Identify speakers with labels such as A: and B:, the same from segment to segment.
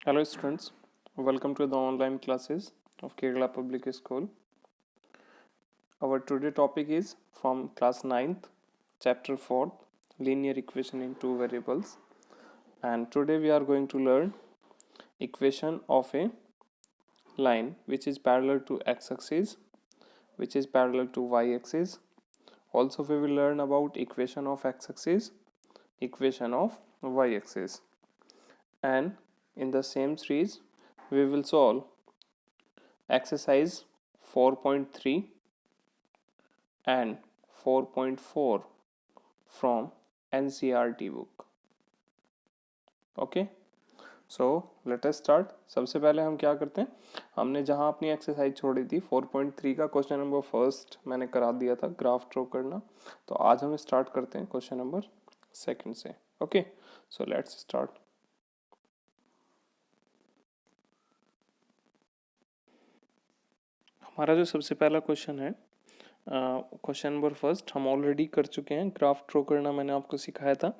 A: Hello students, welcome to the online classes of Kerala Public School. Our today topic is from class 9th, chapter 4, linear equation in two variables. And today we are going to learn equation of a line which is parallel to x-axis, which is parallel to y-axis. Also we will learn about equation of x-axis, equation of y-axis. And in the same series, we will solve exercise 4.3 and 4.4 from NCERT book. Okay so let us start. सबसे पहले हम क्या करते हैं, हमने जहां अपनी exercise छोड़ी थी 4.3 का क्वेश्चन नंबर फर्स्ट मैंने करा दिया था ग्राफ ड्रॉ करना. तो आज हम स्टार्ट करते हैं क्वेश्चन नंबर सेकंड से. Okay so let's start. हमारा जो सबसे पहला क्वेश्चन है, क्वेश्चन नंबर फर्स्ट हम ऑलरेडी कर चुके हैं. ग्राफ ड्रॉ करना मैंने आपको सिखाया था.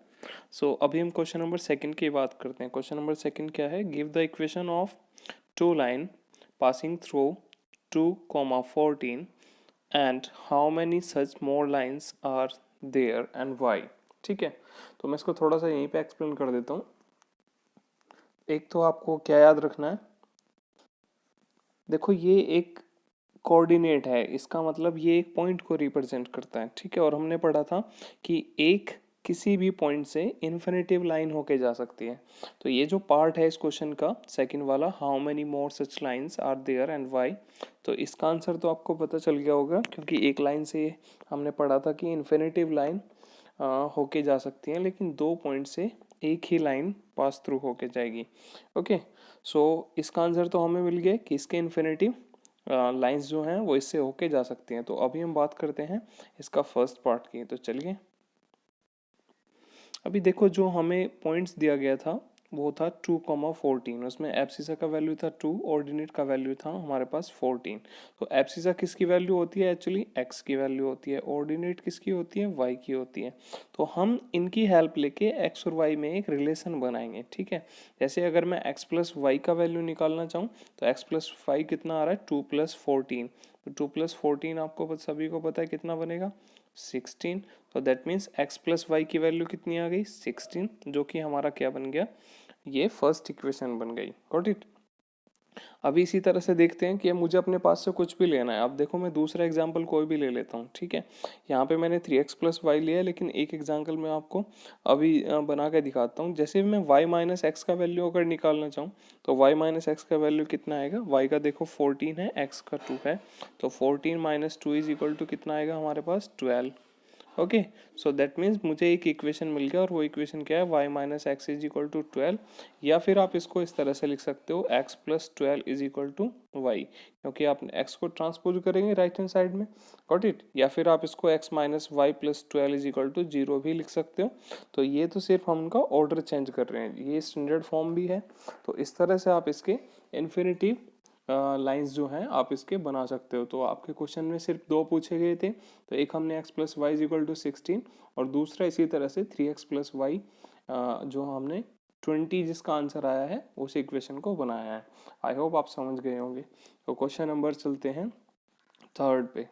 A: सो अभी हम क्वेश्चन नंबर सेकंड की बात करते हैं. क्वेश्चन नंबर सेकंड क्या है, give the equation of two line passing through 2,14 and how many such more lines are there and why. ठीक है, तो मैं इसको थोड़ा सा यहीं पे एक्सप्लेन कर देता हूँ. एक तो आपको क्या याद रखना है, देखो ये एक कोऑर्डिनेट है, इसका मतलब ये एक पॉइंट को रिप्रेजेंट करता है. ठीक है, और हमने पढ़ा था कि एक किसी भी पॉइंट से इन्फिनिटिव लाइन होके जा सकती है. तो ये जो पार्ट है इस क्वेश्चन का सेकंड वाला, how many more such lines are there and why, तो इसका आंसर तो आपको पता चल गया होगा, क्योंकि एक लाइन से हमने पढ़ा था कि इन्फिनिटिव लाइन होके जा सकती है, लेकिन दो पॉइंट से एक ही लाइन पास थ्रू होके जाएगी. ओके सो इसका आंसर तो हमें मिल गया कि इसके इन्फिनिटिव लाइंस जो हैं वो इससे होके जा सकती हैं. तो अभी हम बात करते हैं इसका फर्स्ट पार्ट की. तो चलिए, अभी देखो जो हमें पॉइंट्स दिया गया था वो था 2,14. उसमें एब्सिसा का वैल्यू था 2, ऑर्डिनेट का वैल्यू था हमारे पास 14. तो एब्सिसा किसकी वैल्यू होती है, एक्चुअली एक्स की वैल्यू होती है. ऑर्डिनेट किसकी होती है, वाई की होती है. तो हम इनकी हेल्प लेके एक्स और वाई में एक रिलेशन बनाएंगे. ठीक है, जैसे अगर मैं एक्स प्लस वाई का वैल्यू निकालना चाहूँ तो एक्स प्लस वाई कितना आ रहा है, 2+14. तो 2+14 आपको सभी को पता है कितना बनेगा, 16. तो that means x plus y की वैल्यू कितनी आ गई, 16, जो कि हमारा क्या बन गया, ये फर्स्ट इक्वेशन बन गई. Got it. अभी इसी तरह से देखते हैं कि मुझे अपने पास से कुछ भी लेना है. अब देखो मैं दूसरा एग्जांपल कोई भी ले लेता हूँ. ठीक है, यहाँ पे मैंने 3x प्लस वाई लिया है, लेकिन एक एग्जांपल मैं आपको अभी बना के दिखाता हूँ. जैसे मैं y माइनस एक्स का वैल्यू अगर निकालना चाहूँ तो y माइनस एक्स का वैल्यू कितना आएगा, y का देखो 14 है, x का 2 है, तो 14 माइनस 2 इज इक्वल टू कितना आएगा हमारे पास, 12. ओके सो दैट मीन्स मुझे एक इक्वेशन मिल गया, और वो इक्वेशन क्या है, y minus x is equal to 12. या फिर आप इसको इस तरह से लिख सकते हो, x plus 12 is equal to y, क्योंकि आप x को ट्रांसपोज करेंगे राइट हैंड साइड में. Got it. या फिर आप इसको x minus y plus 12 is equal to 0 भी लिख सकते हो. तो ये तो सिर्फ हम उनका ऑर्डर चेंज कर रहे हैं, ये स्टैंडर्ड फॉर्म भी है. तो इस तरह से आप इसके इन्फिनिटिव लाइंस जो हैं आप इसके बना सकते हो. तो आपके क्वेश्चन में सिर्फ दो पूछे गए थे, तो एक हमने x plus y is equal to 16, और दूसरा इसी तरह से 3x प्लस वाई जो हमने 20 जिसका आंसर आया है उस इक्वेशन को बनाया है. आई होप आप समझ गए होंगे. तो क्वेश्चन नंबर चलते हैं थर्ड पे.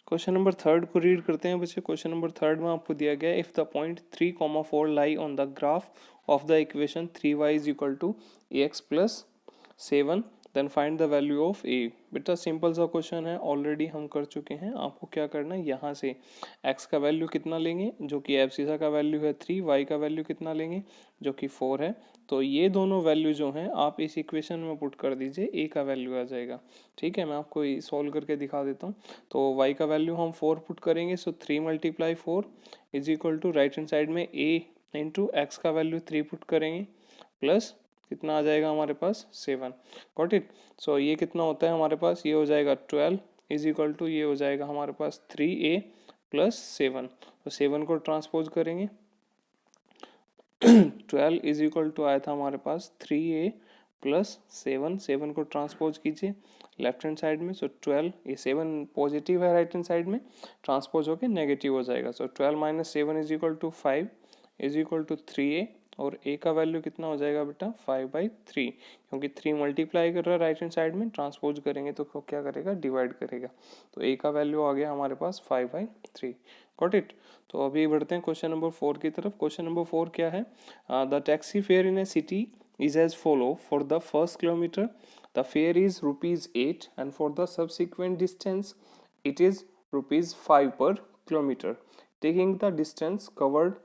A: क्वेश्चन नंबर थर्ड को रीड करते हैं बच्चे. क्वेश्चन नंबर थर्ड में आपको दिया गया है, if the point 3,4 lie on the graph of the equation 3y is equal to ax plus 7 then find the value of a. बेटा सिंपल सा क्वेश्चन है, ऑलरेडी हम कर चुके हैं. आपको क्या करना है, यहाँ से x का वैल्यू कितना लेंगे जो कि एब्सिसा का वैल्यू है 3, y का वैल्यू कितना लेंगे जो कि 4 है. तो ये दोनों वैल्यू जो हैं आप इस इक्वेशन में पुट कर दीजिए, a का वैल्यू आ जाएगा. ठीक है, मैं आपको सॉल्व करके दिखा देता हूँ. तो y का वैल्यू हम 4 पुट करेंगे, so 3 multiply 4 is equal to right hand side में a इंटू एक्स का वैल्यू 3 पुट करेंगे, प्लस कितना आ जाएगा हमारे पास, 7. Got it. सो ये कितना होता है हमारे पास, ये हो जाएगा 12 इज इक्वल टू, ये हो जाएगा हमारे पास 3a प्लस 7. तो 7 को ट्रांसपोज करेंगे, 12 इज इक्वल टू आया था हमारे पास 3a प्लस 7. 7 को ट्रांसपोज कीजिए लेफ्ट हैंड साइड में, सो 12, ये 7 पॉजिटिव है राइट हैंड साइड में, ट्रांसपोज होके नेगेटिव हो जाएगा. So 12 minus 7 is equal to 5 is equal to 3a और ए का वैल्यू कितना हो जाएगा बेटा 5/3, क्योंकि 3 मल्टीप्लाई कर रहा है राइट हैंड साइड में, ट्रांसपोज करेंगे तो क्या करेगा, डिवाइड करेगा। तो ए का वैल्यू आ गया हमारे पास 5/3। Got it. तो अभी बढ़ते हैं क्वेश्चन नंबर 4 की तरफ। क्वेश्चन नंबर 4 क्या है, the taxi fair in A city is as follow: for the first kilometer the fare is ₹8 and for the subsequent distance it is ₹5 per kilometer. Taking the distance covered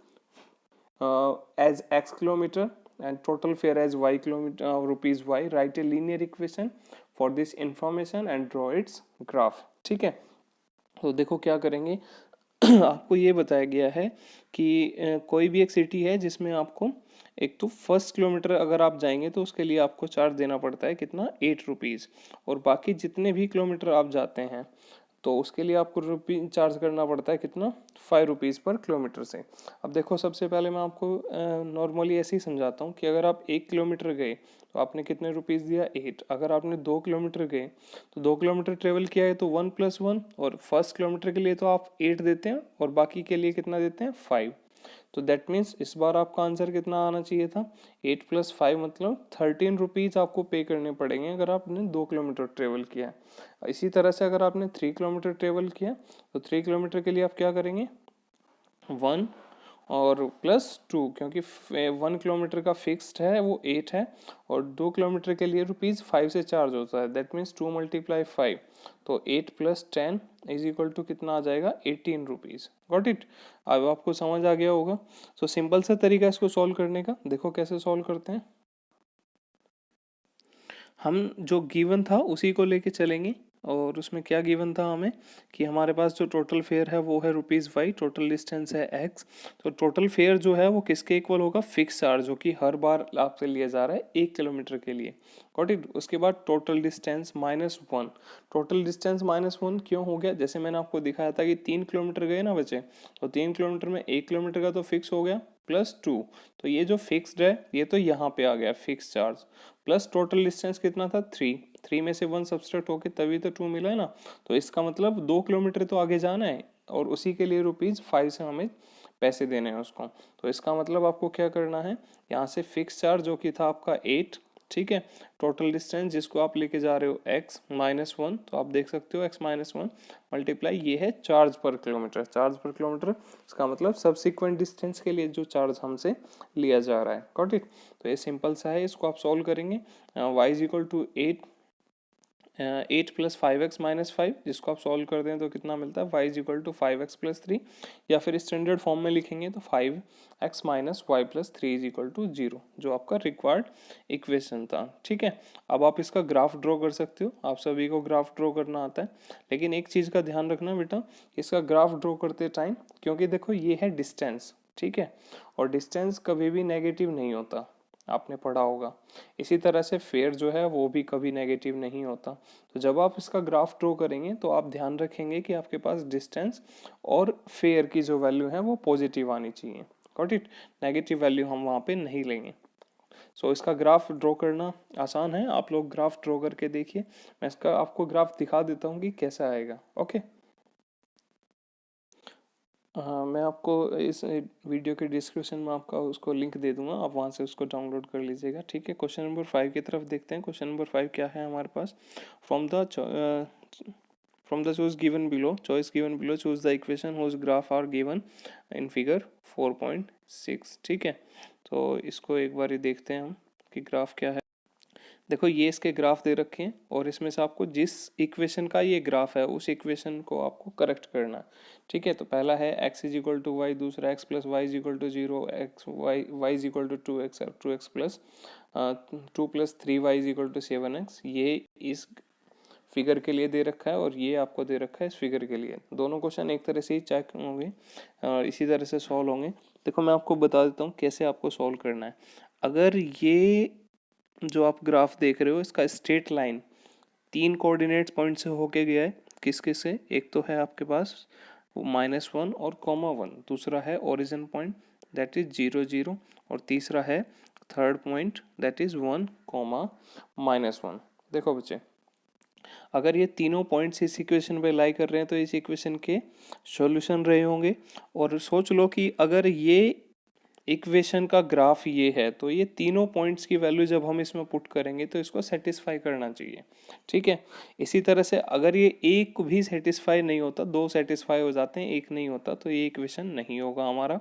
A: as x kilometer and total fare as y kilometer, ₹y, write a linear equation for this information and draw its graph। ठीक है, तो देखो क्या करेंगे आपको ये बताया गया है कि कोई भी एक सिटी है जिसमें आपको एक तो फर्स्ट किलोमीटर अगर आप जाएंगे तो उसके लिए आपको चार्ज देना पड़ता है कितना, ₹8, और बाकी जितने भी किलोमीटर आप जाते हैं तो उसके लिए आपको चार्ज करना पड़ता है कितना, ₹5 पर किलोमीटर से। अब देखो सबसे पहले मैं आपको नॉर्मली ऐसे ही समझाता हूँ कि अगर आप 1 किलोमीटर गए तो आपने कितने रुपीज़ दिया, 8। अगर आपने 2 किलोमीटर गए तो 2 किलोमीटर ट्रेवल किया है तो 1+1, और फर्स्ट किलोमीटर के लिए तो आप 8 देते हैं और बाकी के लिए कितना देते हैं, 5। तो दैट मीन्स इस बार आपका आंसर कितना आना चाहिए था, 8+5 मतलब ₹13 आपको पे करने पड़ेंगे अगर आपने 2 किलोमीटर ट्रेवल किया है। इसी तरह से अगर आपने 3 किलोमीटर ट्रेवल किया तो 3 किलोमीटर के लिए आप क्या करेंगे, 1 और +2, क्योंकि 1 किलोमीटर का फिक्स्ड है वो 8 है, और 2 किलोमीटर के लिए ₹5 से चार्ज होता है, दैट मीन्स 2 × 5, तो 8+10 कितना आ जाएगा, ₹18। Got it. अब आपको समझ आ गया होगा। सो सिंपल सा तरीका इसको सॉल्व करने का, देखो कैसे सॉल्व करते हैं। हम जो गिवन था उसी को लेके चलेंगे, और उसमें क्या गिवन था हमें कि हमारे पास जो टोटल फेयर है वो है ₹5, टोटल डिस्टेंस है x। तो टोटल फेयर जो है वो किसके इक्वल होगा, फिक्स चार्ज, जो कि हर बार आपसे लिया जा रहा है 1 किलोमीटर के लिए। Got it. उसके बाद टोटल डिस्टेंस -1। टोटल डिस्टेंस -1 क्यों हो गया, जैसे मैंने आपको दिखाया था कि 3 किलोमीटर गए ना बचे, तो 3 किलोमीटर में 1 किलोमीटर का तो फिक्स हो गया, +2, तो ये जो फिक्स्ड है ये तो यहाँ पे आ गया fix charge, plus total distance कितना था, 3 में से 1 सब्सट्रैक्ट होके तभी तो 2 मिला है ना। तो इसका मतलब 2 किलोमीटर तो आगे जाना है, और उसी के लिए ₹5 से हमें पैसे देने हैं उसको। तो इसका मतलब आपको क्या करना है, यहाँ से फिक्स चार्ज जो कि था आपका 8, ठीक है, टोटल डिस्टेंस जिसको आप लेके जा रहे हो x-1, तो आप देख सकते हो x-1 मल्टीप्लाई ये है चार्ज पर किलोमीटर, चार्ज पर किलोमीटर, इसका मतलब सब्सिक्वेंट डिस्टेंस के लिए जो चार्ज हमसे लिया जा रहा है। Got it. तो ये सिंपल सा है, इसको आप सॉल्व करेंगे। y = 8 + 5x-5, जिसको आप सॉल्व कर दें तो कितना मिलता है, y = 5x + 3, या फिर स्टैंडर्ड फॉर्म में लिखेंगे तो 5x - y + 3 = 0, जो आपका रिक्वायर्ड इक्वेशन था। ठीक है, अब आप इसका ग्राफ ड्रॉ कर सकते हो, आप सभी को ग्राफ ड्रॉ करना आता है, लेकिन एक चीज़ का ध्यान रखना बेटा, इसका ग्राफ ड्रॉ करते टाइम, क्योंकि देखो ये है डिस्टेंस, ठीक है, और डिस्टेंस कभी भी नेगेटिव नहीं होता, आपने पढ़ा होगा। इसी तरह से फेयर जो है वो भी कभी नेगेटिव नहीं होता। तो जब आप इसका ग्राफ ड्रॉ करेंगे तो आप ध्यान रखेंगे कि आपके पास डिस्टेंस और फेयर की जो वैल्यू है वो पॉजिटिव आनी चाहिए। Got it. नेगेटिव वैल्यू हम वहाँ पे नहीं लेंगे। सो इसका ग्राफ ड्रॉ करना आसान है, आप लोग ग्राफ ड्रॉ करके देखिए। मैं इसका आपको ग्राफ दिखा देता हूँ कि कैसा आएगा। ओके, हाँ, मैं आपको इस वीडियो के डिस्क्रिप्शन में आपका उसको लिंक दे दूंगा, आप वहाँ से उसको डाउनलोड कर लीजिएगा। ठीक है, क्वेश्चन नंबर 5 की तरफ देखते हैं। क्वेश्चन नंबर 5 क्या है हमारे पास, from the choice given below choose the equation whose graph are given in figure 4.6। ठीक है, तो इसको एक बार देखते हैं हम कि ग्राफ क्या है। देखो ये इसके ग्राफ दे रखे हैं, और इसमें से आपको जिस इक्वेशन का ये ग्राफ है उस इक्वेशन को आपको करेक्ट करना है। ठीक है, तो पहला है x = y, दूसरा x + y = 0, y = 2x, 2x + 2 + 3y = 7x, ये इस फिगर के लिए दे रखा है और ये आपको दे रखा है इस फिगर के लिए। दोनों क्वेश्चन एक तरह से ही चेक होंगे, इसी तरह से सॉल्व होंगे। देखो मैं आपको बता देता हूँ कैसे आपको सॉल्व करना है। अगर ये जो आप ग्राफ देख रहे हो इसका स्ट्रेट लाइन 3 कोऑर्डिनेट पॉइंट से होके गया है, किस किस से, एक तो है आपके पास -1 और -1, दूसरा है ओरिजिन पॉइंट दैट इज 0 0, और तीसरा है थर्ड पॉइंट दैट इज 1, -1। देखो बच्चे, अगर ये तीनों पॉइंट्स इस इक्वेशन पे लाई कर रहे हैं तो इस इक्वेशन के सॉल्यूशन रहे होंगे। और सोच लो कि अगर ये इक्वेशन का ग्राफ ये है, तो ये तीनों पॉइंट्स की वैल्यू जब हम इसमें पुट करेंगे तो इसको सेटिस्फाई करना चाहिए, ठीक है। इसी तरह से अगर ये एक भी सेटिस्फाई नहीं होता, दो सेटिस्फाई हो जाते हैं, एक नहीं होता, तो ये इक्वेशन नहीं होगा हमारा।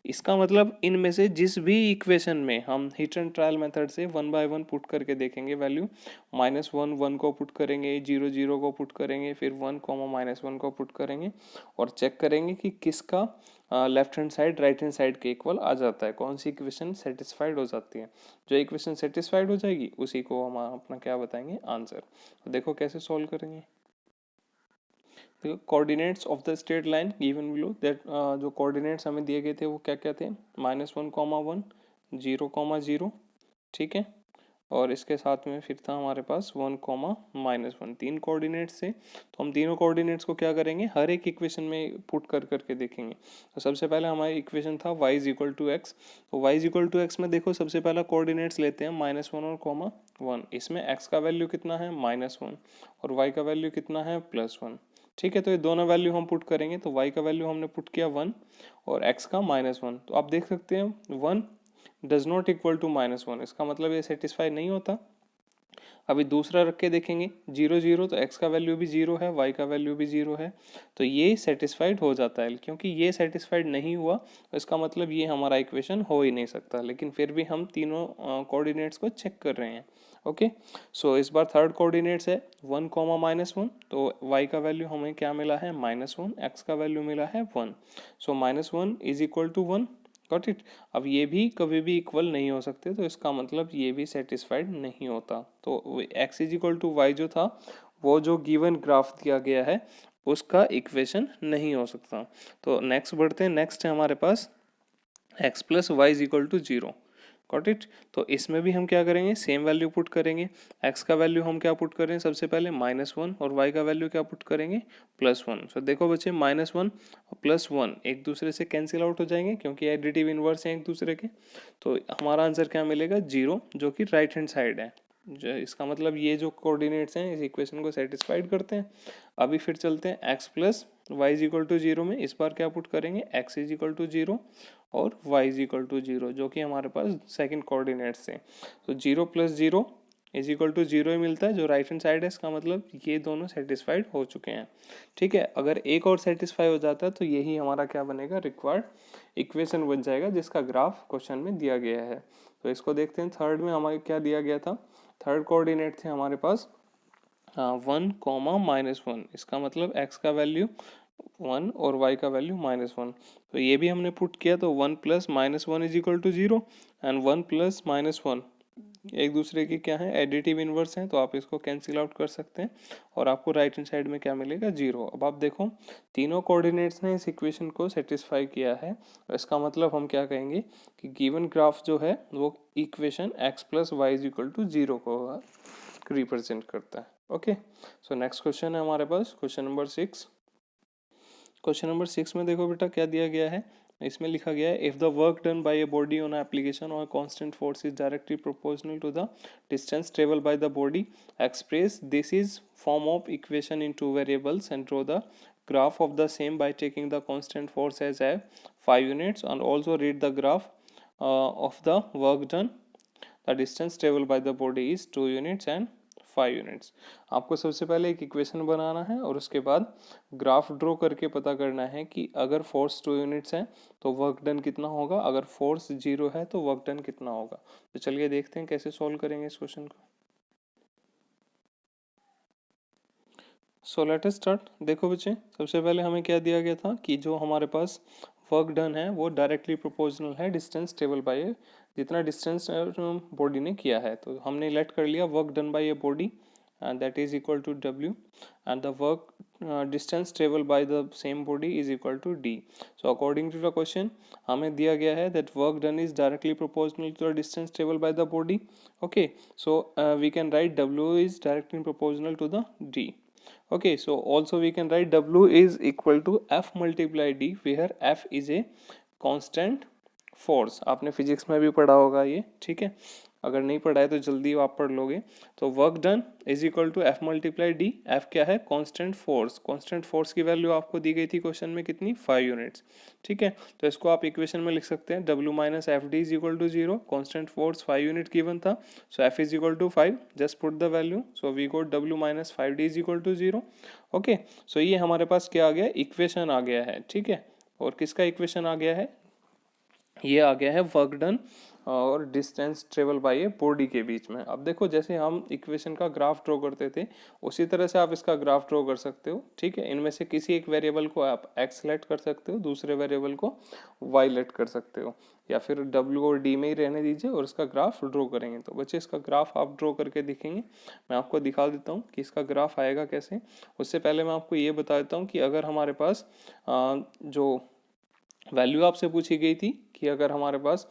A: इसका मतलब इनमें से जिस भी इक्वेशन में हम हिट एंड ट्रायल मेथड से 1 बाय 1 पुट करके देखेंगे वैल्यू, -1 1 को पुट करेंगे, 0 0 को पुट करेंगे, फिर 1 -1 को पुट करेंगे और चेक करेंगे कि किसका left hand side right hand side के इक्वल आ जाता है, कौन सी इक्वेशन सेटिस्फाइड हो जाती है। जो इक्वेशन सेटिस्फाइड हो जाएगी उसी को हम अपना क्या बताएंगे, आंसर। तो देखो कैसे सॉल्व करेंगे। देखो coordinates of the straight line given below that, जो कोऑर्डिनेट्स हमें दिए गए थे वो क्या क्या थे, -1 1 0 0, ठीक है। और इसके साथ में फिर था हमारे पास 1 -1, तीन कोऑर्डिनेट्स थे। तो हम तीनों कोऑर्डिनेट्स को क्या करेंगे, हर एक इक्वेशन में पुट कर करके देखेंगे। तो सबसे पहले हमारी इक्वेशन था y = x। तो y = x में देखो सबसे पहला कोऑर्डिनेट्स लेते हैं -1 और -1। इसमें x का वैल्यू कितना है, -1, और y का वैल्यू कितना है, +1, ठीक है। तो ये दोनों वैल्यू हम पुट करेंगे। तो y का वैल्यू हमने पुट किया 1 और x का -1। तो आप देख सकते हैं 1 डज नॉट इक्वल टू -1, इसका मतलब ये सेटिस्फाई नहीं होता। अभी दूसरा रख के देखेंगे 0 0, तो x का वैल्यू भी 0 है, y का वैल्यू भी 0 है, तो ये सेटिस्फाइड हो जाता है। क्योंकि ये सेटिस्फाइड नहीं हुआ तो इसका मतलब ये हमारा इक्वेशन हो ही नहीं सकता। लेकिन फिर भी हम तीनों कोऑर्डिनेट्स को चेक कर रहे हैं। ओके, सो इस बार थर्ड कोऑर्डिनेट्स है 1 -1, तो y का वैल्यू हमें क्या मिला है, -1, x का वैल्यू मिला है 1। सो -1 = 1, गॉट इट। अब ये भी कभी भी इक्वल नहीं हो सकते, तो इसका मतलब ये भी सेटिस्फाइड नहीं होता। तो x = y जो था, वो जो गिवन ग्राफ दिया गया है उसका इक्वेशन नहीं हो सकता। तो नेक्स्ट बढ़ते हैं। नेक्स्ट है हमारे पास x + y = 0, गॉट इट। तो इसमें भी हम क्या करेंगे, सेम वैल्यू पुट करेंगे। x का वैल्यू हम क्या पुट करें, सबसे पहले -1, और y का वैल्यू क्या पुट करेंगे, +1। सो देखो बच्चे, -1 और +1 एक दूसरे से कैंसिल आउट हो जाएंगे क्योंकि एडिटिव इनवर्स हैं एक दूसरे के। तो हमारा आंसर क्या मिलेगा, 0, जो कि राइट हैंड साइड है। जो इसका मतलब ये जो कोऑर्डिनेट्स हैं इस इक्वेशन को सेटिस्फाइड करते हैं। अभी फिर चलते हैं x + y = 0 में। इस बार क्या पुट करेंगे, x = 0 और y = 0, जो कि हमारे पास सेकंड कोऑर्डिनेट्स हैं। तो 0 + 0 = 0 ही मिलता है, जो राइट हैंड साइड है। इसका मतलब ये दोनों सेटिस्फाइड हो चुके हैं, ठीक है। अगर एक और सेटिस्फाई हो जाता है तो यही हमारा क्या बनेगा, रिक्वायर्ड इक्वेशन बन जाएगा, जिसका ग्राफ क्वेश्चन में दिया गया है। तो इसको देखते हैं। थर्ड में हमारे क्या दिया गया था, थर्ड कोऑर्डिनेट थे हमारे पास 1 -1। इसका मतलब x का वैल्यू 1 और y का वैल्यू -1। तो ये भी हमने पुट किया। तो 1 + -1 = 0 एंड 1 + -1 एक दूसरे की क्या है, एडिटिव इनवर्स हैं। तो आप इसको कैंसिल आउट कर सकते हैं और आपको राइट हैंड साइड में क्या मिलेगा, 0। अब आप देखो तीनों कोऑर्डिनेट्स ने इस इक्वेशन को सेटिस्फाई किया है। इसका मतलब हम क्या कहेंगे कि गिवन ग्राफ जो है वो इक्वेशन x + y = 0 को रिप्रेजेंट करता है। ओके, सो नेक्स्ट क्वेश्चन है हमारे पास, क्वेश्चन नंबर 6। क्वेश्चन नंबर 6 में देखो बेटा क्या दिया गया है। इसमें लिखा गया है, if the work done by a body on application और constant force is directly proportional to the distance travel by the body, express this is form of equation in 2 variables and draw the graph of the same by taking the constant force as 5 units and also read the graph of the work done. The distance traveled by the body is 2 units and 5 units. आपको सबसे पहले एक equation बनाना है और उसके बाद graph draw करके पता करना है कि अगर फोर्स 2 यूनिट्स है तो वर्क डन कितना होगा, अगर फोर्स 0 है तो वर्क डन कितना होगा। तो चलिए देखते हैं कैसे सॉल्व करेंगे इस क्वेश्चन को। So let us start. देखो बच्चे, सबसे पहले हमें क्या दिया गया था कि जो हमारे पास वर्क डन है वो डायरेक्टली प्रोपोर्शनल है डिस्टेंस ट्रेवल बाय ए, जितना डिस्टेंस बॉडी ने किया है। तो हमने लेट कर लिया work done by a body and that is equal to W, and the work distance traveled by the same body is equal to D. So according to the question हमें दिया गया है that work done is directly proportional to the distance traveled by the body. Okay, so we can write W is directly proportional to the D. Okay, so also we can write W is equal to F multiply D, where F is a constant force. आपने physics में भी पढ़ा होगा ये, ठीक है। अगर नहीं पढ़ा है तो जल्दी आप पढ़ लोगे। तो work done is equal to F multiply D. F क्या है? Constant force. कांस्टेंट फोर्स की वैल्यू आपको दी गई थी क्वेश्चन में कितनी? 5 यूनिट्स। ठीक है, तो इसको आप इक्वेशन में लिख सकते हैं W minus F D is equal to 0। Constant force 5 unit given था, so F is equal to 5। Just put the value, so we got W minus 5 D is equal to 0। Okay, so ये हमारे पास क्या आ गया? Equation आ गया है। ठीक है, और किसका इक्वेशन आ गया है? ये आ गया है वर्क डन और distance travel bye a body के बीच में। अब देखो, जैसे हम इक्वेशन का ग्राफ ड्रॉ करते थे उसी तरह से आप इसका ग्राफ ड्रॉ कर सकते हो। ठीक है, इनमें से किसी एक वेरिएबल को आप एक्स सेलेक्ट कर सकते हो, दूसरे वेरिएबल को वाई लेट कर सकते हो, या फिर डब्ल्यू और डी में ही रहने दीजिए और इसका ग्राफ ड्रॉ करेंगे। तो बच्चे इसका ग्राफ आप ड्रॉ करके दिखेंगे। मैं आपको दिखा देता हूँ कि इसका ग्राफ आएगा कैसे। उससे पहले मैं आपको ये बता देता हूँ कि अगर हमारे पास जो वैल्यू आपसे पूछी गई थी कि अगर हमारे पास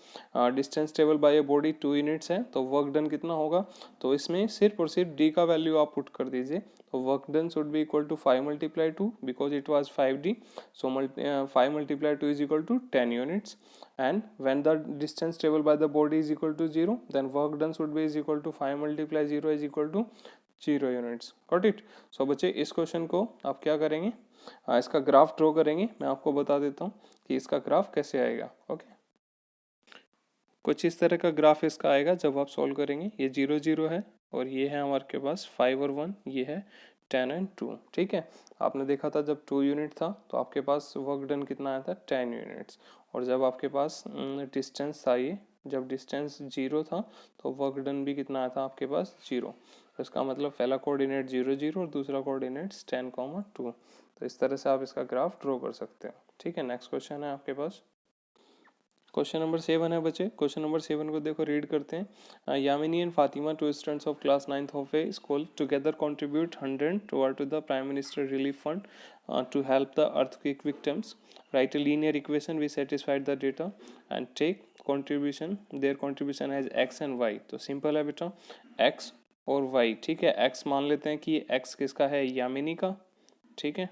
A: distance table by a body 2 units है तो वर्क डन कितना होगा, तो इसमें सिर्फ और सिर्फ डी का वैल्यू आप पुट कर दीजिए। तो work done should be equal to 5 multiply 2 because it was 5d। So 5 multiply 2 is equal to 10 units. And when the distance table by the body is equal to 0 then work done should be is equal to 5 multiply 0 is equal to 0 units. Got it. So बच्चे इस question को आप क्या करेंगे? इसका graph draw करेंगे। मैं आपको बता देता हूँ कि इसका ग्राफ कैसे आएगा। ओके, कुछ इस तरह का ग्राफ इसका आएगा जब आप सॉल्व करेंगे। ये 0 0 है और ये है हमारे के पास 5 और 1, ये है 10 एंड 2। ठीक है, आपने देखा था जब 2 यूनिट था तो आपके पास वर्क डन कितना आया था? 10 यूनिट्स। और जब आपके पास डिस्टेंस था, ये जब डिस्टेंस 0 था तो वर्क डन भी कितना आया था आपके पास? 0। तो इसका मतलब पहला कोऑर्डिनेट 0 0 और दूसरा कोऑर्डिनेट 10, 2। तो इस तरह से आप इसका ग्राफ ड्रॉ कर सकते हो। ठीक है, नेक्स्ट क्वेश्चन है आपके पास। क्वेश्चन नंबर 7 है बच्चे। क्वेश्चन नंबर 7 को देखो, रीड करते हैं। Yamini and Fatima, 2 students of class 9th of a school, together contribute 100 toward to the prime minister relief fund to help the earthquake victims. Write a linear equation we satisfied the data and take contribution, their contribution as x and y. तो simple है बेटा, x और Y. ठीक है, x मान लेते हैं कि एक्स किसका है? यामिनी का। ठीक है,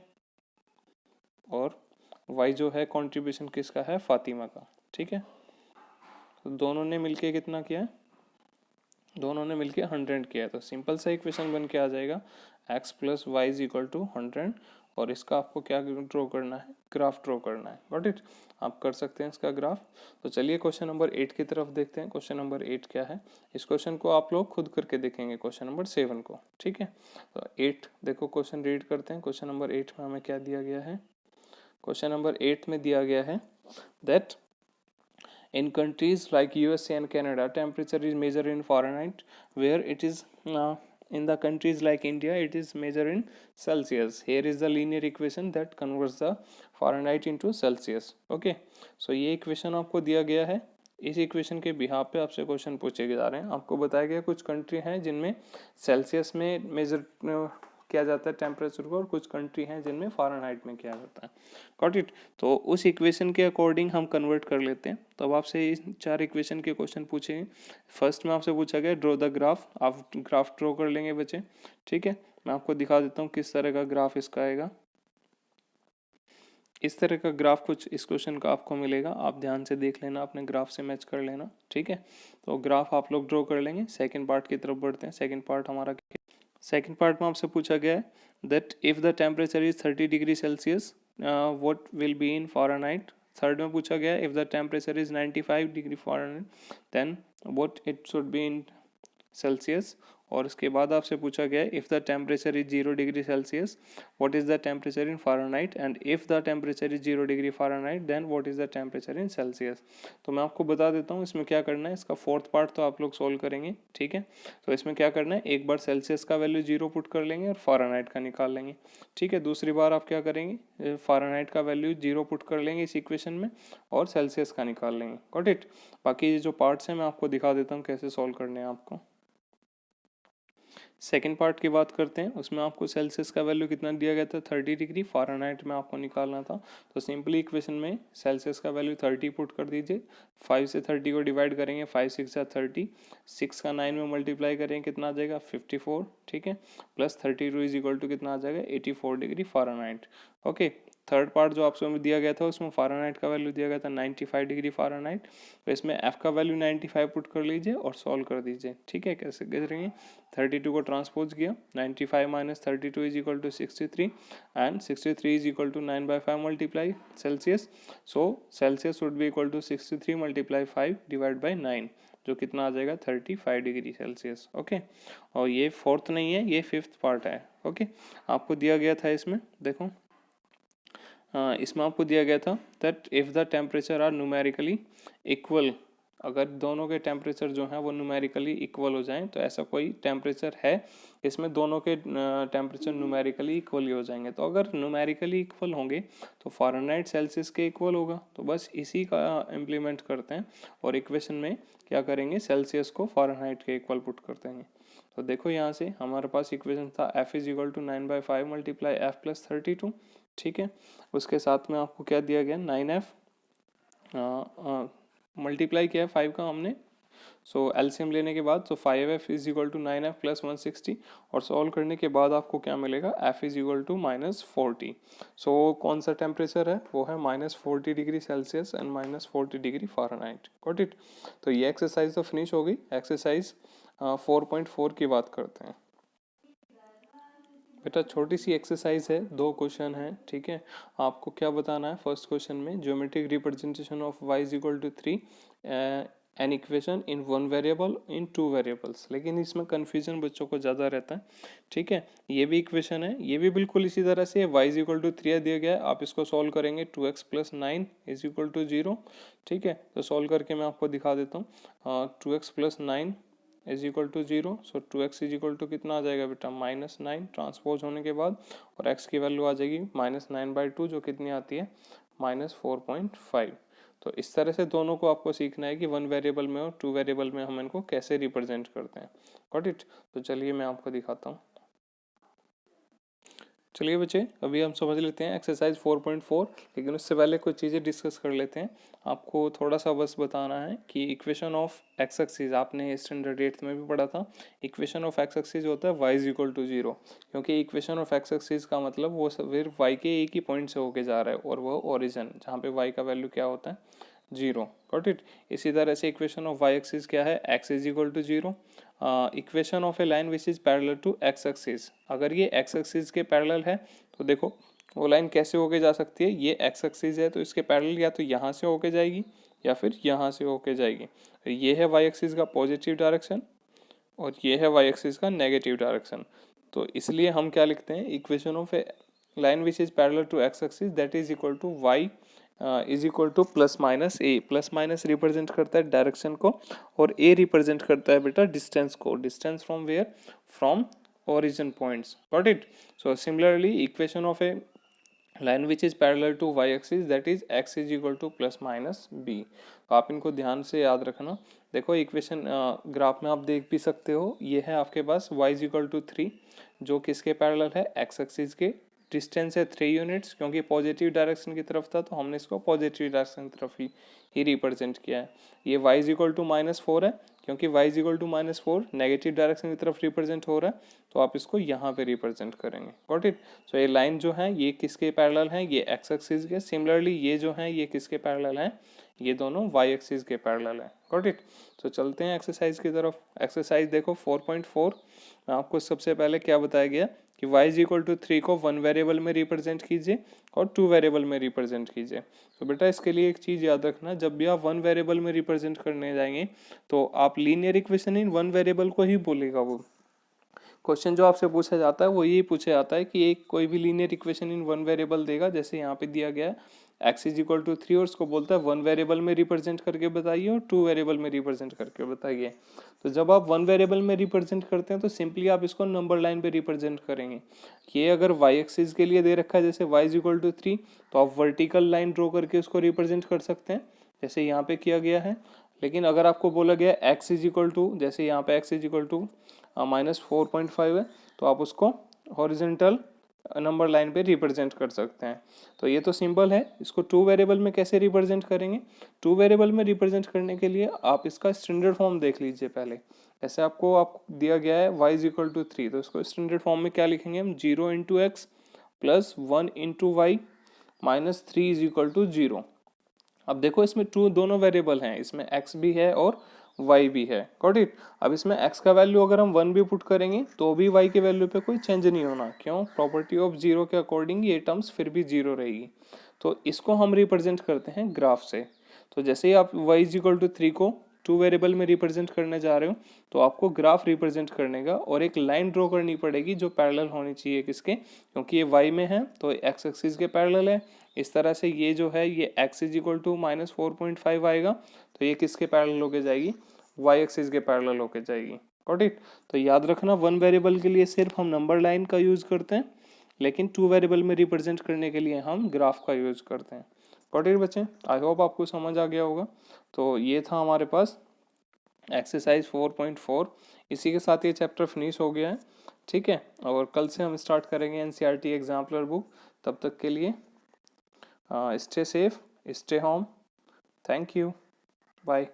A: और वाई जो है कंट्रीब्यूशन किसका है? फातिमा का। ठीक है, तो दोनों ने मिलके कितना किया? दोनों ने मिलके 100 किया। तो सिंपल सा इक्वेशन बन के आ जाएगा x plus y is equal to 100। और इसका आपको क्या ड्रॉ करना है? ग्राफ ड्रॉ करना है। गॉट इट, आप कर सकते हैं इसका ग्राफ। तो चलिए क्वेश्चन नंबर 8 की तरफ देखते हैं। क्वेश्चन नंबर 8 क्या है? इस क्वेश्चन को आप लोग खुद करके देखेंगे क्वेश्चन नंबर 7 को। ठीक है, तो 8 देखो, क्वेश्चन रीड करते हैं। क्वेश्चन नंबर 8 में हमें क्या दिया गया है? क्वेश्चन नंबर 8 में दिया गया है that in countries like USA and Canada, temperature is measured in Fahrenheit, where it is in the countries like India, it is measured in Celsius. Here is the linear equation that converts the Fahrenheit into Celsius. Okay, so ये equation आपको दिया गया है। इस equation के behalf पे आपसे question पूछे जा रहे हैं। आपको बताया गया कुछ कंट्री हैं जिनमें सेल्सियस में मेजर किया जाता है टेम्परेचर को, और कुछ कंट्री हैं जिनमें फ़ारेनहाइट में किया जाता है। Got it. तो उस इक्वेशन के अकॉर्डिंग हम कन्वर्ट कर लेते हैं। तो अब आपसे इस 4 इक्वेशन के क्वेश्चन पूछे। फर्स्ट में आपसे पूछा गया ड्रॉ द ग्राफ। आप ग्राफ ड्रॉ कर लेंगे बच्चे। ठीक है, मैं आपको दिखा देता हूँ किस तरह का ग्राफ इसका आएगा। इस तरह का ग्राफ कुछ इस क्वेश्चन का आपको मिलेगा। आप ध्यान से देख लेना, अपने ग्राफ से मैच कर लेना। ठीक है, तो ग्राफ आप लोग ड्रॉ कर लेंगे। सेकेंड पार्ट की तरफ बढ़ते हैं। सेकेंड पार्ट हमारा, सेकेंड पार्ट में आपसे पूछा गया है that if the temperature is 30 degree Celsius what will be in Fahrenheit. Third में पूछा गया है if the temperature is 95 degree Fahrenheit then what it should be in Celsius. और इसके बाद आपसे पूछा गया है if the temperature is 0 degree Celsius what is the temperature in Fahrenheit, and if the temperature is 0 degree Fahrenheit then what is the temperature in Celsius. तो मैं आपको बता देता हूँ इसमें क्या करना है। इसका फोर्थ पार्ट तो आप लोग सोल्व करेंगे। ठीक है, तो इसमें क्या करना है, एक बार सेल्सियस का वैल्यू 0 पुट कर लेंगे और फ़ारेनहाइट का निकाल लेंगे। ठीक है, दूसरी बार आप क्या करेंगे, फ़ारेनहाइट का वैल्यू 0 पुट कर लेंगे इस इक्वेशन में और सेल्सियस का निकाल लेंगे। Got it. बाकी जो पार्ट्स हैं मैं आपको दिखा देता हूँ कैसे सॉल्व करने हैं आपको। सेकेंड पार्ट की बात करते हैं। उसमें आपको सेल्सियस का वैल्यू कितना दिया गया था? 30 डिग्री। फ़ारेनहाइट में आपको निकालना था। तो सिंपली इक्वेशन में सेल्सियस का वैल्यू 30 पुट कर दीजिए। 5 से 30 को डिवाइड करेंगे, 5 6 30, 6 का 9 में मल्टीप्लाई करेंगे, कितना आ जाएगा? 54। ठीक है, प्लस 32 इज इक्वल टू कितना आ जाएगा? 84 degree Fahrenheit. Okay, third part जो आपको दिया गया था उसमें फ़ारेनहाइट का वैल्यू दिया गया था 95 डिग्री फ़ारेनहाइट, तो इसमें एफ का वैल्यू 95 पुट कर लीजिए और सॉल्व कर दीजिए। ठीक है, कैसे करेंगे, 32 को ट्रांसपोज किया, 95 minus 32 is equal to 63 and 63 is equal to 9/5 multiply Celsius, so Celsius would be equal to 63 multiply 5 divide by 9, जो कितना आ जाएगा 35 डिग्री सेल्सियस। ओके, और ये फोर्थ नहीं है, ये फिफ्थ पार्ट है। ओके, आपको दिया गया था इसमें, देखो इसमें आपको दिया गया था that if the temperature are numerically equal, अगर दोनों के टेम्परेचर जो हैं वो न्यूमेरिकली इक्वल हो जाएं, तो ऐसा कोई टेम्परेचर है इसमें दोनों के टेम्परेचर न्यूमेरिकली इक्वल ही हो जाएंगे। तो अगर न्यूमेरिकली इक्वल होंगे तो फ़ारेनहाइट सेल्सियस के इक्वल होगा, तो बस इसी का इम्प्लीमेंट करते हैं और इक्वेशन में क्या करेंगे, सेल्सियस को फ़ारेनहाइट के इक्वल पुट कर देंगे। तो देखो यहाँ से हमारे पास इक्वेशन था f is equal to 9/5 multiply F plus 32। ठीक है, उसके साथ में आपको क्या दिया गया, 9f मल्टीप्लाई किया 5 का हमने, सो एलसीएम लेने के बाद तो 5f is equal to 9f plus 160, और सॉल्व करने के बाद आपको क्या मिलेगा, f इज इक्वल टू -40। सो कौन सा टेम्परेचर है, वो है -40 degree Celsius and -40 degree Fahrenheit. Got it. तो ये एक्सरसाइज तो फिनिश हो गई। एक्सरसाइज 4.4 की बात करते हैं। बेटा छोटी सी एक्सरसाइज है, 2 क्वेश्चन हैं। ठीक है, आपको क्या बताना है, फर्स्ट क्वेश्चन में geometric representation of y is equal to 3 an equation in 1 variable in 2 variables, लेकिन इसमें कन्फ्यूजन बच्चों को ज़्यादा रहता है। ठीक है, ये भी इक्वेशन है, ये भी बिल्कुल इसी तरह से y इज इक्वल टू 3 दिया गया है, आप इसको सॉल्व करेंगे 2x plus 9 is equal to 0। ठीक है, तो सॉल्व करके मैं आपको दिखा देता हूँ। 2x plus 9 is equal to 0, so 2x is equal to कितना आ जाएगा बेटा, -9 ट्रांसपोज होने के बाद, और x की वैल्यू आ जाएगी -9/2, जो कितनी आती है -4.5। तो इस तरह से दोनों को आपको सीखना है कि 1 वेरिएबल में और 2 वेरिएबल में हम इनको कैसे रिप्रेजेंट करते हैं। Got it. तो चलिए मैं आपको दिखाता हूँ। चलिए बच्चे, अभी हम समझ लेते हैं एक्सरसाइज 4.4, लेकिन उससे पहले कुछ चीज़ें डिस्कस कर लेते हैं। आपको थोड़ा सा बस बताना है कि इक्वेशन ऑफ एक्स एक्सिस आपने स्टैंडर्ड 8th में भी पढ़ा था। इक्वेशन ऑफ एक्स एक्सिस होता है y इज इक्वल टू 0, क्योंकि इक्वेशन ऑफ एक्स एक्सिस का मतलब वो फिर y के एक ही पॉइंट से होके जा रहा है, और वो ओरिजिन जहाँ पे y का वैल्यू क्या होता है, 0। Got it. इसी तरह से इक्वेशन ऑफ y एक्सिस क्या है, x is equal to 0। Equation of a line which is parallel to x axis, अगर ये एक्स एक्सिस के पैरेलल है तो देखो वो लाइन कैसे होके जा सकती है, ये एक्स एक्सिस है तो इसके पैरेलल या तो यहाँ से होके जाएगी या फिर यहाँ से होके जाएगी। ये है वाई एक्सिस का पॉजिटिव डायरेक्शन और ये है वाई एक्सिस का नेगेटिव डायरेक्शन। तो इसलिए हम क्या लिखते हैं, equation of a line which is parallel to x axis that is equal to y is equal to plus minus a. Plus minus represent करता है डायरेक्शन को और ए रिप्रेजेंट करता है बेटा डिस्टेंस को। Distance from where, from origin points। got it। so similarly equation of a line which is parallel to y axis that is x is equal to plus minus b। तो आप इनको ध्यान से याद रखना। देखो इक्वेशन ग्राफ में आप देख भी सकते हो, ये है आपके पास y is equal to 3, जो किसके पैरेलल है, x एक्सिस के। डिस्टेंस है 3 यूनिट्स, क्योंकि पॉजिटिव डायरेक्शन की तरफ था तो हमने इसको पॉजिटिव डायरेक्शन की तरफ ही रिप्रेजेंट किया है। ये y इज इक्वल टू -4 है, क्योंकि y is equal to -4 negative डायरेक्शन की तरफ रिप्रेजेंट हो रहा है, तो आप इसको यहाँ पे रिप्रेजेंट करेंगे। Got it. सो ये लाइन जो है ये किसके पैरेलल है, ये x एक्सिस के। सिमिलरली ये जो है ये किसके पैरेलल है, ये दोनों y एक्सिस के पैरेलल है। Got it. सो चलते हैं एक्सरसाइज की तरफ। एक्सरसाइज देखो 4.4 में आपको सबसे पहले क्या बताया गया कि y इज इक्वल टू 3 को 1 वेरिएबल में रिप्रेजेंट कीजिए और 2 वेरिएबल में रिप्रेजेंट कीजिए। तो बेटा इसके लिए एक चीज़ याद रखना, जब भी आप 1 वेरिएबल में रिप्रेजेंट करने जाएंगे तो आप लीनियर इक्वेशन इन 1 वेरिएबल को ही बोलेगा। वो क्वेश्चन जो आपसे पूछा जाता है वो यही पूछा जाता है कि एक कोई भी लीनियर इक्वेशन इन 1 वेरिएबल देगा, जैसे यहाँ पे दिया गया है x इज इक्वल टू 3 और उसको बोलता है 1 वेरिएबल में रिप्रेजेंट करके बताइए और 2 वेरिएबल में रिप्रेजेंट करके बताइए। तो जब आप 1 वेरिएबल में रिप्रेजेंट करते हैं तो सिंपली आप इसको नंबर लाइन पे रिप्रेजेंट करेंगे। ये अगर y एक्सिस के लिए दे रखा है जैसे y इज इक्वल टू 3, तो आप वर्टिकल लाइन ड्रॉ करके उसको रिप्रेजेंट कर सकते हैं जैसे यहाँ पे किया गया है। लेकिन अगर आपको बोला गया x इज इक्वल टू, जैसे यहाँ पे x इज इक्वल टू -4.5 है, तो आप उसको हॉरिजॉन्टल नंबर लाइन पे रिप्रेजेंट कर सकते हैं। तो ये तो सिंपल है। इसको 2 वेरिएबल में कैसे रिप्रेजेंट करेंगे, 2 वेरिएबल में रिप्रेजेंट करने के लिए आप इसका स्टैंडर्ड फॉर्म देख लीजिए पहले। ऐसे आपको दिया गया है y इज इक्वल टू 3, तो इसको स्टैंडर्ड फॉर्म में क्या लिखेंगे हम, 0 into x plus 1 into y -3 is equal to 0। अब देखो इसमें टू दोनों वेरिएबल हैं, इसमें x भी है और y भी है, गॉट इट। अब इसमें x का वैल्यू अगर हम 1 भी पुट करेंगे तो भी y के वैल्यू पे कोई चेंज नहीं होना, क्यों? प्रॉपर्टी ऑफ जीरो के अकॉर्डिंग ये टर्म्स फिर भी जीरो रहेगी। तो इसको हम रिप्रेजेंट करते हैं ग्राफ से। तो जैसे ही आप y इज इक्वल टू 3 को टू वेरिएबल में रिप्रेजेंट करने जा रहे हो तो आपको ग्राफ रिप्रेजेंट करने का और एक लाइन ड्रॉ करनी पड़ेगी जो पैरेलल होनी चाहिए किसके, क्योंकि ये y में है तो x एक्सिस के पैरेलल है। इस तरह से ये जो है ये x इज इक्वल टू -4.5 आएगा, तो ये किसके पैरेलल होके जाएगी? y एक्सिस के पैरेलल होके जाएगी, गॉट इट। तो याद रखना वन वेरिएबल के लिए सिर्फ हम नंबर लाइन का यूज करते हैं, लेकिन टू वेरिएबल में रिप्रेजेंट करने के लिए हम ग्राफ का यूज करते हैं, गॉट इट बच्चे। आई होप आपको समझ आ गया होगा। तो ये था हमारे पास एक्सरसाइज 4.4। इसी के साथ ये चैप्टर फिनिश हो गया है, ठीक है। और कल से हम स्टार्ट करेंगे एनसीईआरटी एग्जाम्पलर बुक। तब तक के लिए stay safe, stay home. Thank you. Bye.